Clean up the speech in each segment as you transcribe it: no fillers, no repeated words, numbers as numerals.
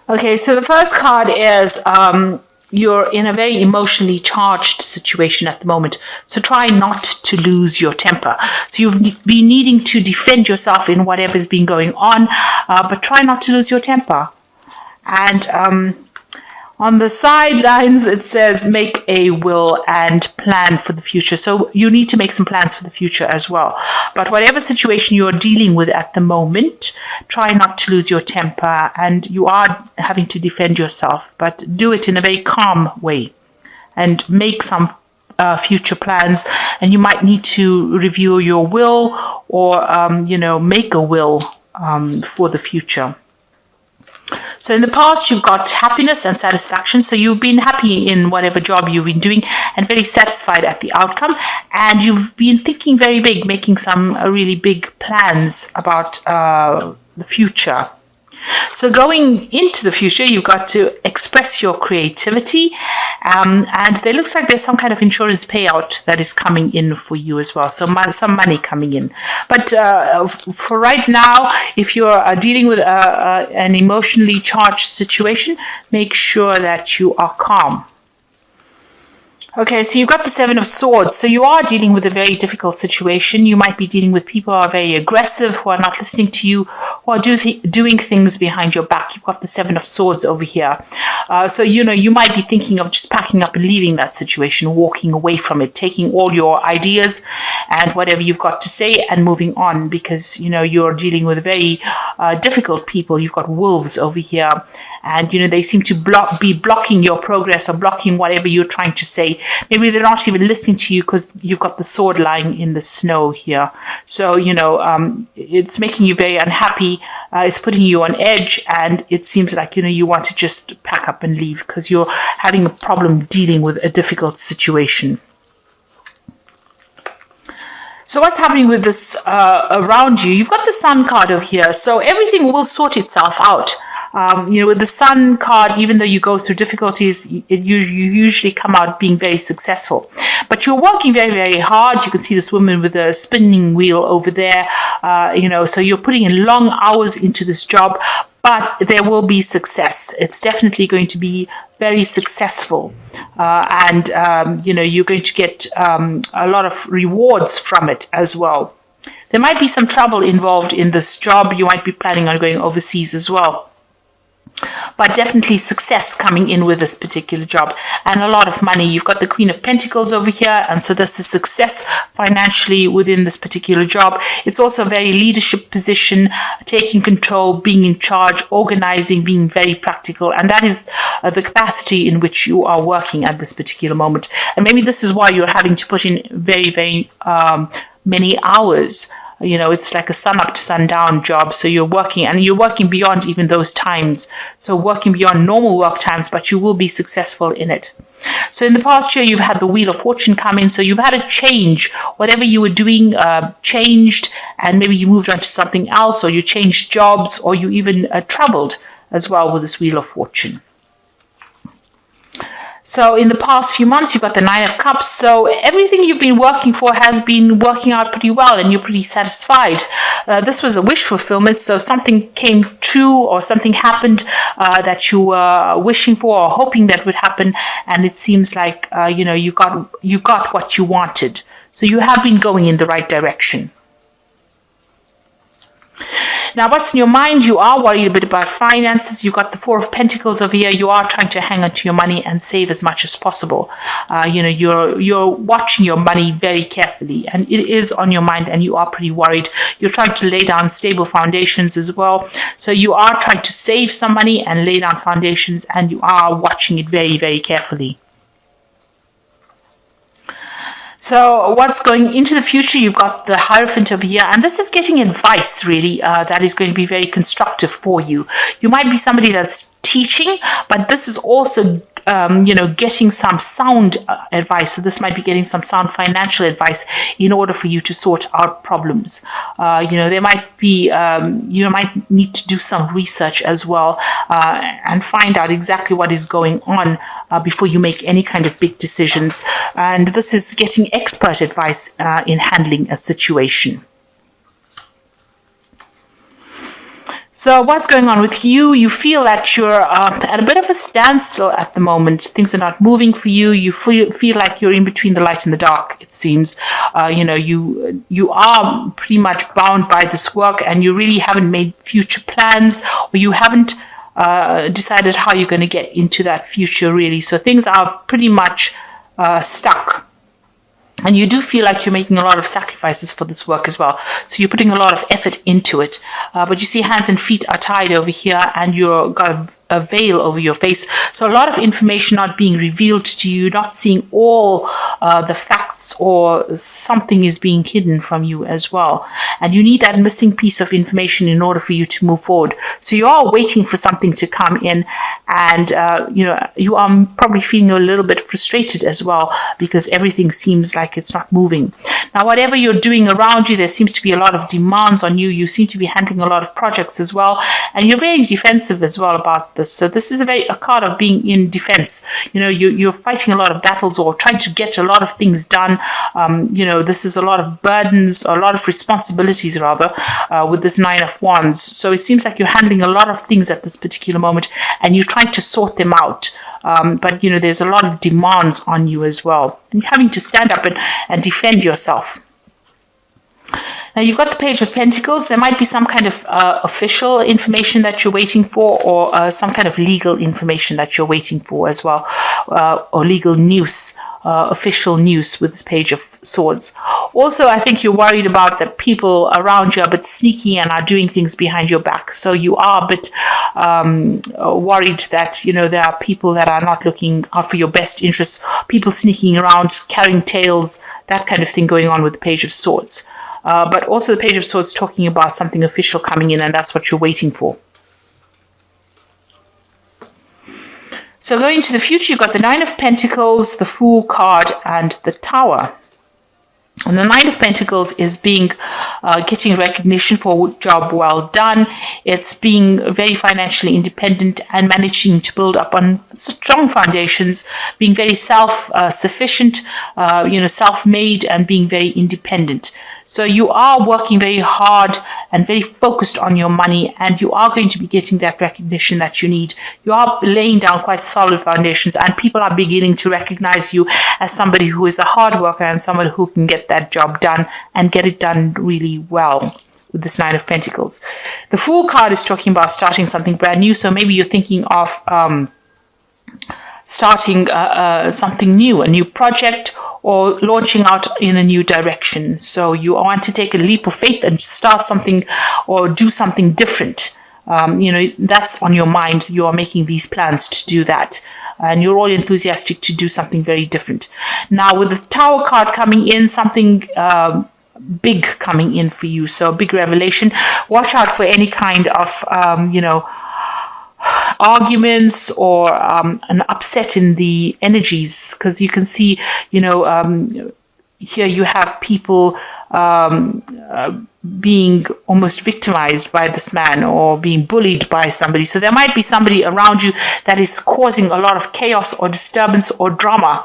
Okay, so the first card is you're in a very emotionally charged situation at the moment. So try not to lose your temper. So you've been needing to defend yourself in whatever's been going on, but try not to lose your temper. And on the sidelines, it says make a will and plan for the future. So you need to make some plans for the future as well. But whatever situation you're dealing with at the moment, try not to lose your temper. And you are having to defend yourself, but do it in a very calm way and make some future plans. And you might need to review your will or, make a will for the future. So in the past, you've got happiness and satisfaction. So you've been happy in whatever job you've been doing and very satisfied at the outcome. And you've been thinking very big, making some really big plans about the future. So going into the future, you've got to express your creativity. And there looks like there's some kind of insurance payout that is coming in for you as well. So some money coming in. But for right now, if you're dealing with an emotionally charged situation, make sure that you are calm. Okay, so you've got the Seven of Swords. So you are dealing with a very difficult situation. You might be dealing with people who are very aggressive, who are not listening to you, who are doing things behind your back. You've got the Seven of Swords over here. So, you might be thinking of just packing up and leaving that situation, walking away from it, taking all your ideas and whatever you've got to say and moving on because, you're dealing with very difficult people. You've got wolves over here. And, they seem to be blocking your progress or blocking whatever you're trying to say. Maybe they're not even listening to you because you've got the sword lying in the snow here. So, it's making you very unhappy. It's putting you on edge. And it seems like, you want to just pack up and leave because you're having a problem dealing with a difficult situation. So what's happening with this around you? You've got the Sun card over here. So everything will sort itself out. With the Sun card, even though you go through difficulties, you usually come out being very successful. But you're working very, very hard. You can see this woman with a spinning wheel over there. So you're putting in long hours into this job, but there will be success. It's definitely going to be very successful. You're going to get a lot of rewards from it as well. There might be some travel involved in this job. You might be planning on going overseas as well. But definitely success coming in with this particular job and a lot of money. You've got the Queen of Pentacles over here. And so this is success financially within this particular job. It's also a very leadership position, taking control, being in charge, organizing, being very practical. And that is the capacity in which you are working at this particular moment. And maybe this is why you're having to put in very, very many hours. It's like a sun up to sundown job. So you're working beyond even those times. So working beyond normal work times, but you will be successful in it. So in the past year, you've had the Wheel of Fortune come in. So you've had a change. Whatever you were doing changed, and maybe you moved on to something else, or you changed jobs, or you even traveled as well with this Wheel of Fortune. So in the past few months, you've got the Nine of Cups. So everything you've been working for has been working out pretty well and you're pretty satisfied. This was a wish fulfillment. So something came true or something happened that you were wishing for or hoping that would happen. And it seems like, you got what you wanted. So you have been going in the right direction. Now, what's in your mind? You are worried a bit about finances. You've got the Four of Pentacles over here. You are trying to hang on to your money and save as much as possible. You're watching your money very carefully, and it is on your mind, and you are pretty worried. You're trying to lay down stable foundations as well. So you are trying to save some money and lay down foundations, and you are watching it very, very carefully. So what's going into the future, you've got the Hierophant over here, and this is getting advice, really, that is going to be very constructive for you. You might be somebody that's teaching, but this is also, getting some sound advice. So this might be getting some sound financial advice in order for you to sort out problems. There might be, you might need to do some research as well and find out exactly what is going on before you make any kind of big decisions. And this is getting expert advice in handling a situation. So what's going on with you? You feel that you're at a bit of a standstill at the moment. Things are not moving for you. You feel like you're in between the light and the dark, it seems. You are pretty much bound by this work, and you really haven't made future plans, or you haven't decided how you're going to get into that future, really. So things are pretty much stuck. And you do feel like you're making a lot of sacrifices for this work as well. So you're putting a lot of effort into it. But you see hands and feet are tied over here, and you've got a veil over your face. So a lot of information not being revealed to you, not seeing all the facts, or something is being hidden from you as well. And you need that missing piece of information in order for you to move forward. So you are waiting for something to come in, and you are probably feeling a little bit frustrated as well, because everything seems like it's not moving. Now, whatever you're doing around you, there seems to be a lot of demands on you. You seem to be handling a lot of projects as well, and you're very defensive as well about this. So this is a card of being in defense. You're fighting a lot of battles, or trying to get a lot of things done. This is a lot of burdens, a lot of responsibilities rather, with this Nine of Wands. So it seems like you're handling a lot of things at this particular moment, and you're trying to sort them out. But there's a lot of demands on you as well, and you're having to stand up and defend yourself. Now, you've got the Page of Pentacles. There might be some kind of official information that you're waiting for, or some kind of legal information that you're waiting for as well, or legal news, official news with this Page of Swords. Also, I think you're worried about that people around you are a bit sneaky and are doing things behind your back. So you are a bit worried that, there are people that are not looking out for your best interests, people sneaking around, carrying tales, that kind of thing going on with the Page of Swords. But also the Page of Swords talking about something official coming in, and that's what you're waiting for. So going to the future, you've got the Nine of Pentacles, the Fool card, and the Tower. And the Nine of Pentacles is getting recognition for a job well done. It's being very financially independent and managing to build up on strong foundations, being very self-sufficient, self-made, and being very independent. So you are working very hard and very focused on your money, and you are going to be getting that recognition that you need. You are laying down quite solid foundations, and people are beginning to recognize you as somebody who is a hard worker and somebody who can get that job done and get it done really well with this Nine of Pentacles. The Fool card is talking about starting something brand new. So maybe you're thinking of starting something new, a new project, or launching out in a new direction. So you want to take a leap of faith and start something or do something different. That's on your mind. You are making these plans to do that, and you're all enthusiastic to do something very different. Now, with the Tower card coming in, something big coming in for you. So a big revelation. Watch out for any kind of, arguments or an upset in the energies, because you can see, here you have people being almost victimized by this man, or being bullied by somebody. So there might be somebody around you that is causing a lot of chaos or disturbance or drama,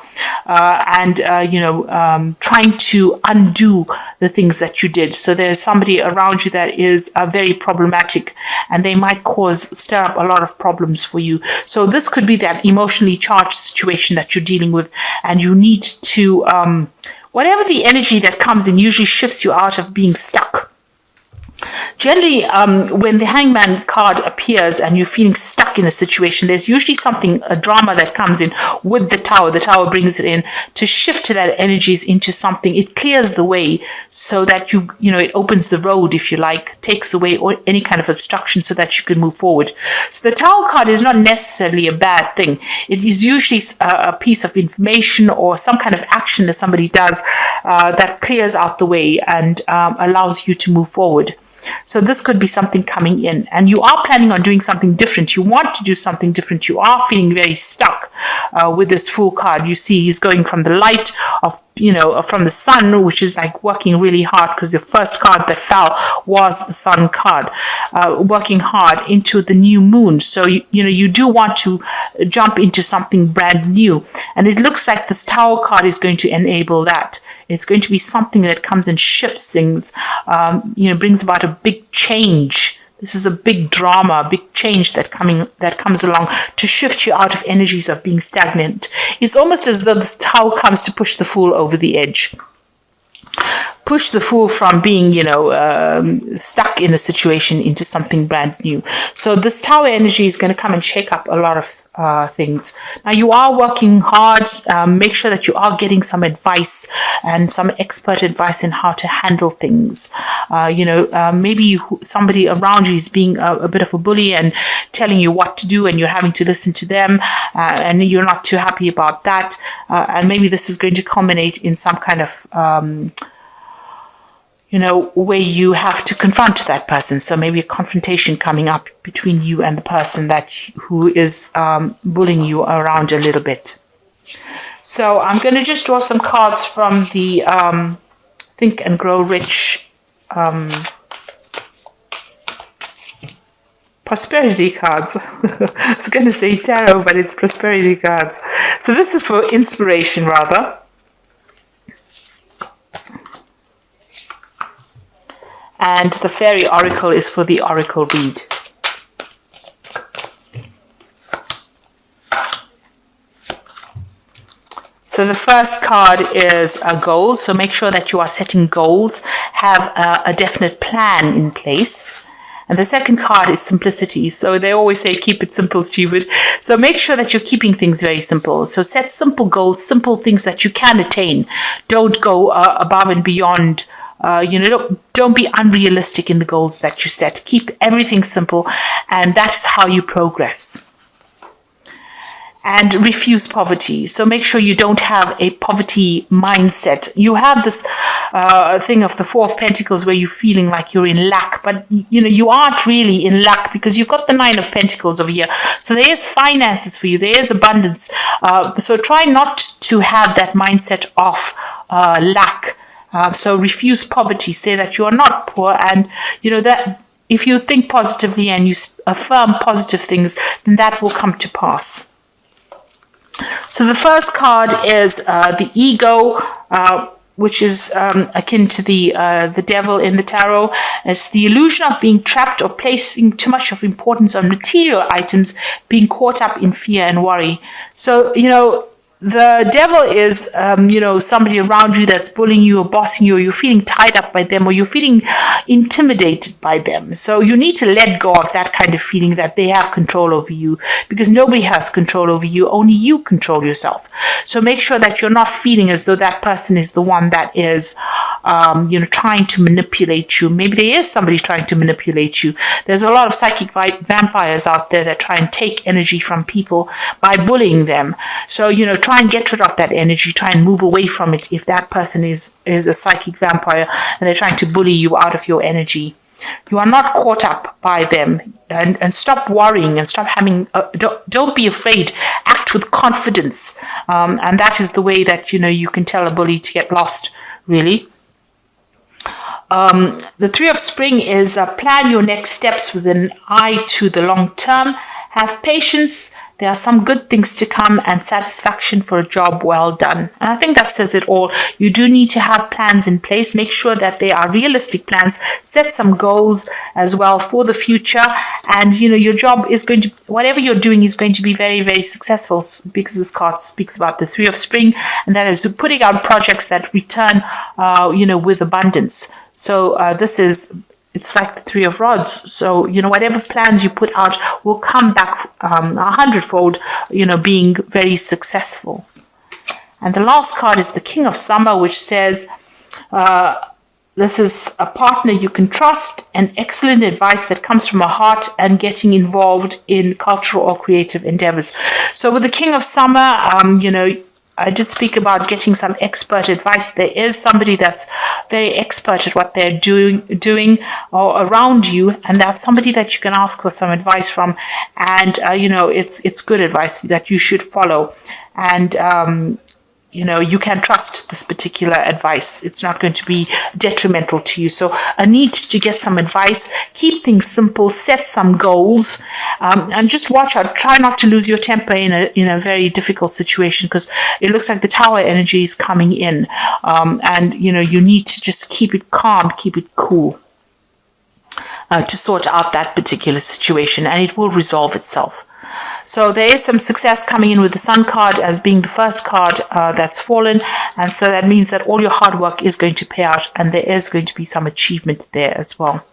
trying to undo the things that you did. So there's somebody around you that is very problematic, and they might stir up a lot of problems for you. So this could be that emotionally charged situation that you're dealing with, and you need to whatever the energy that comes in usually shifts you out of being stuck. Generally, when the Hangman card appears and you're feeling stuck in a situation, there's usually a drama that comes in with the Tower. The Tower brings it in to shift that energies into something. It clears the way so that it opens the road, if you like, takes away any kind of obstruction so that you can move forward. So the Tower card is not necessarily a bad thing. It is usually a piece of information or some kind of action that somebody does that clears out the way and allows you to move forward. So this could be something coming in, and you are planning on doing something different. You want to do something different. You are feeling very stuck with this Fool card. You see he's going from the light of, from the sun, which is like working really hard, because the first card that fell was the Sun card, working hard into the new moon. So, you do want to jump into something brand new. And it looks like this Tower card is going to enable that. It's going to be something that comes and shifts things, brings about a big change This is a big drama, big change that comes along to shift you out of energies of being stagnant. It's almost as though this Tower comes to push the Fool over the edge. Push the Fool from being, stuck in a situation into something brand new. So this Tower energy is going to come and shake up a lot of things. Now, you are working hard. Make sure that you are getting some advice and some expert advice in how to handle things. Maybe somebody around you is being a bit of a bully and telling you what to do, and you're having to listen to them, and you're not too happy about that. And maybe this is going to culminate in some kind of where you have to confront that person. So maybe a confrontation coming up between you and the person who is bullying you around a little bit. So I'm going to just draw some cards from the Think and Grow Rich prosperity cards. I was going to say tarot, but it's prosperity cards. So this is for inspiration, rather. And the Fairy Oracle is for the Oracle read. So the first card is a goal. So make sure that you are setting goals, have a definite plan in place. And the second card is simplicity. So they always say, keep it simple, stupid. So make sure that you're keeping things very simple. So set simple goals, simple things that you can attain. Don't go above and beyond. Don't be unrealistic in the goals that you set. Keep everything simple, and that's how you progress. And refuse poverty. So make sure you don't have a poverty mindset. You have this thing of the Four of Pentacles where you're feeling like you're in lack, but you aren't really in lack because you've got the Nine of Pentacles over here. So there is finances for you. There is abundance. So try not to have that mindset of lack. So refuse poverty. Say that you are not poor, and that if you think positively and you affirm positive things, then that will come to pass. So the first card is the ego, which is akin to the devil in the tarot. It's the illusion of being trapped or placing too much of importance on material items, being caught up in fear and worry. So, the devil is, somebody around you that's bullying you or bossing you, or you're feeling tied up by them, or you're feeling intimidated by them. So you need to let go of that kind of feeling that they have control over you, because nobody has control over you. Only you control yourself. So make sure that you're not feeling as though that person is the one that is, trying to manipulate you. Maybe there is somebody trying to manipulate you. There's a lot of psychic vampires out there that try and take energy from people by bullying them. So, try and get rid of that energy, try and move away from it if that person is a psychic vampire and they're trying to bully you out of your energy. You are not caught up by them, and stop worrying and stop having, don't be afraid, act with confidence. And that is the way that, you can tell a bully to get lost, really. The Three of Spring is plan your next steps with an eye to the long term. Have patience. There are some good things to come, and satisfaction for a job well done. And I think that says it all. You do need to have plans in place. Make sure that they are realistic plans. Set some goals as well for the future. And, your job is going to, whatever you're doing is going to be very, very successful, because this card speaks about the Three of Spring. And that is putting out projects that return, with abundance. So it's like the Three of Rods. So, whatever plans you put out will come back 100-fold, being very successful. And the last card is the King of Summer, which says, this is a partner you can trust, and excellent advice that comes from a heart, and getting involved in cultural or creative endeavors. So with the King of Summer, I did speak about getting some expert advice. There is somebody that's very expert at what they're doing or around you, and that's somebody that you can ask for some advice from. And it's good advice that you should follow. And you can trust this particular advice. It's not going to be detrimental to you. So a need to get some advice, keep things simple, set some goals, and just watch out. Try not to lose your temper in a very difficult situation, because it looks like the Tower energy is coming in. And you need to just keep it calm, keep it cool. to sort out that particular situation, and it will resolve itself. So there is some success coming in with the Sun card as being the first card that's fallen, and so that means that all your hard work is going to pay out, and there is going to be some achievement there as well.